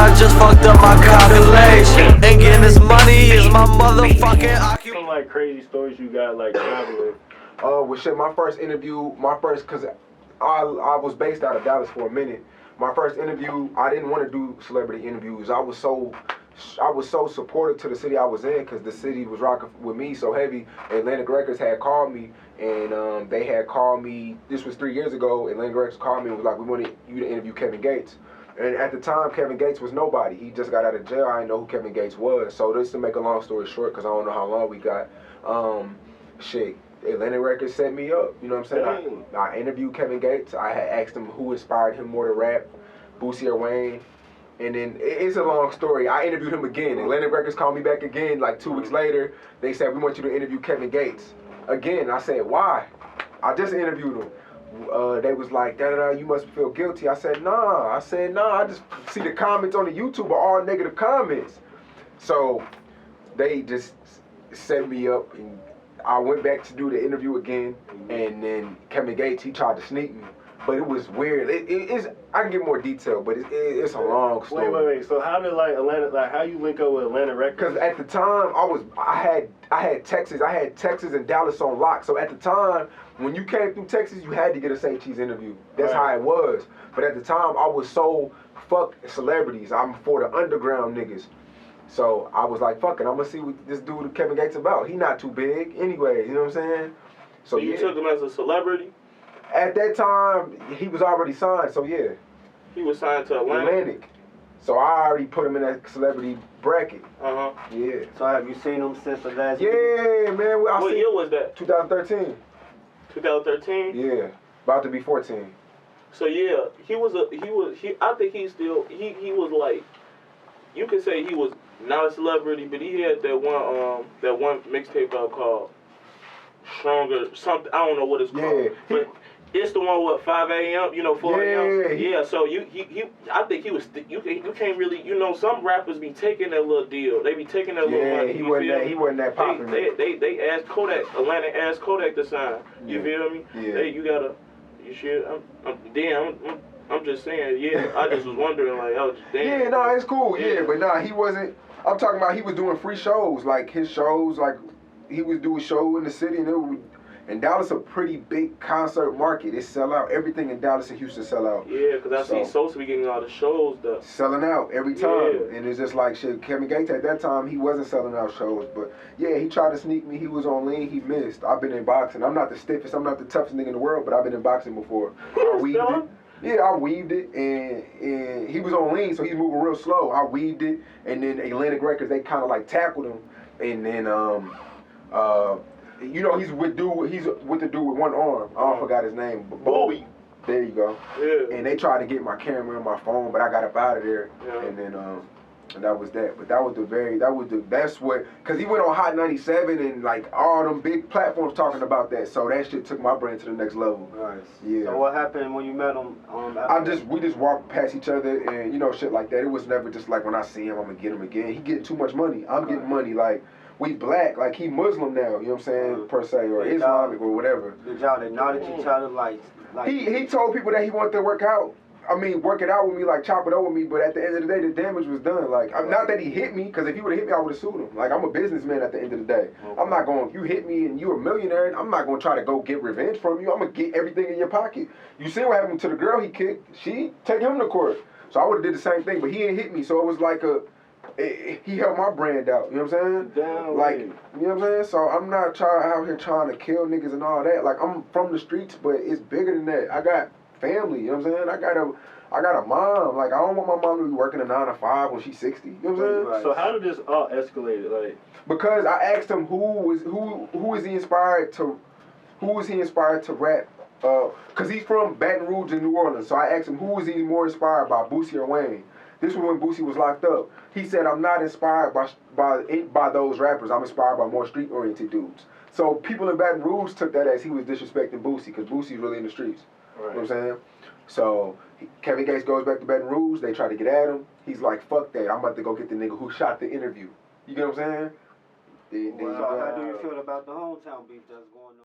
I just fucked up my calculation. And getting this money is my motherfucking occupation. Some like crazy stories you got like traveling. Well, shit, my first interview, cause I was based out of Dallas for a minute. My first interview, I didn't want to do celebrity interviews. I was so supportive to the city I was in, because the city was rocking with me so heavy. Atlantic Records had called me, and they had called me, this was 3 years ago. Atlantic Records called me and was like, we wanted you to interview Kevin Gates. And at the time, Kevin Gates was nobody. He just got out of jail. I didn't know who Kevin Gates was. So just to make a long story short, because I don't know how long we got, shit, Atlantic Records set me up. You know what I'm saying? I interviewed Kevin Gates. I had asked him who inspired him more to rap, Boosie or Wayne. And then it's a long story. I interviewed him again. Atlantic Records called me back again like 2 weeks later. They said, we want you to interview Kevin Gates. Again, I said, why? I just interviewed him. They was like, da-da-da, you must feel guilty. I said, nah. I just see the comments on the YouTube are all negative comments. So they just set me up, and I went back to do the interview again, and then Kevin Gates, he tried to sneak me. But it was weird. It's I can get more detail, but it's a long story. Wait. So how did how you link up with Atlanta Records? Because at the time I had Texas and Dallas on lock. So at the time, when you came through Texas, you had to get a SayCheese interview. That's how it was. But at the time, I was so fuck celebrities. I'm for the underground niggas. So I was like, fuck it, I'm gonna see what this dude Kevin Gates about. He not too big anyway. You know what I'm saying? So you took him as a celebrity? At that time, he was already signed, so yeah. He was signed to Atlantic? So I already put him in that celebrity bracket. Uh-huh. Yeah. So have you seen him since the last Yeah, man. What year was that? 2013. 2013? Yeah. About to be 14. So yeah, I think he was like, you could say he was not a celebrity, but he had that one mixtape out called Stronger something. I don't know what it's called. Yeah. But it's the one with 5 a.m. 4 a.m. Yeah. So I think he was. You can't really. Some rappers be taking that little deal. They be taking that little money. He wasn't that popular. They asked Kodak. Atlanta asked Kodak to sign. You feel me? Yeah. Hey, you should. I'm just saying. Yeah. I just was wondering damn. Yeah. No, it's cool. Yeah, but nah, he wasn't. I'm talking about he was doing free shows, like his shows, like. He was doing a show in the city, and Dallas a pretty big concert market. It sell out. Everything in Dallas and Houston sell out. Yeah, because I see Sosa be getting all the shows though. Selling out every time. Yeah. And it's just like shit. Kevin Gates at that time, he wasn't selling out shows. But yeah, he tried to sneak me. He was on lean. He missed. I've been in boxing. I'm not the stiffest. I'm not the toughest nigga in the world, but I've been in boxing before. I weaved it. Yeah, I weaved it, and he was on lean, so he's moving real slow. I weaved it, and then Atlantic Records, they kind of like tackled him, and then he's with the dude with one arm. I forgot his name. Bowie. There you go. Yeah. And they tried to get my camera and my phone, but I got up out of there. Yeah. And then and that was that. But that's what, cause he went on Hot 97 and like all them big platforms talking about that. So that shit took my brain to the next level. Nice. Yeah. So what happened when you met him? We just walked past each other and shit like that. It was never just like when I see him, I'm gonna get him again. He getting too much money. I'm getting money. Like we black, like he Muslim now. You know what I'm saying? Per se, or Islamic or whatever. Did y'all acknowledge each other like? He told people that he wanted to work it out with me, like chop it over with me, but at the end of the day, the damage was done. Like, not that he hit me, because if he would have hit me, I would have sued him. Like, I'm a businessman at the end of the day. I'm not going, if you hit me and you're a millionaire, I'm not going to try to go get revenge from you. I'm going to get everything in your pocket. You see what happened to the girl he kicked? She take him to court. So I would have did the same thing, but he didn't hit me, so it was like he helped my brand out, you know what I'm saying? Damn, like, you know what I'm saying? So I'm not out here trying to kill niggas and all that. Like, I'm from the streets, but it's bigger than that. I got family, you know what I'm saying? I got a mom. Like, I don't want my mom to be working a 9 to 5 when she's 60. You know what I'm saying? So how did this all escalate? Like, because I asked him who is he inspired to rap? Cause he's from Baton Rouge in New Orleans. So I asked him who was he more inspired by, Boosie or Wayne? This was when Boosie was locked up. He said, I'm not inspired by those rappers. I'm inspired by more street-oriented dudes. So people in Baton Rouge took that as he was disrespecting Boosie, because Boosie's really in the streets. Right. You know what I'm saying? So Kevin Gates goes back to Baton Rouge. They try to get at him. He's like, fuck that. I'm about to go get the nigga who shot the interview. You get what I'm saying? How do you feel about the hometown beef that's going on?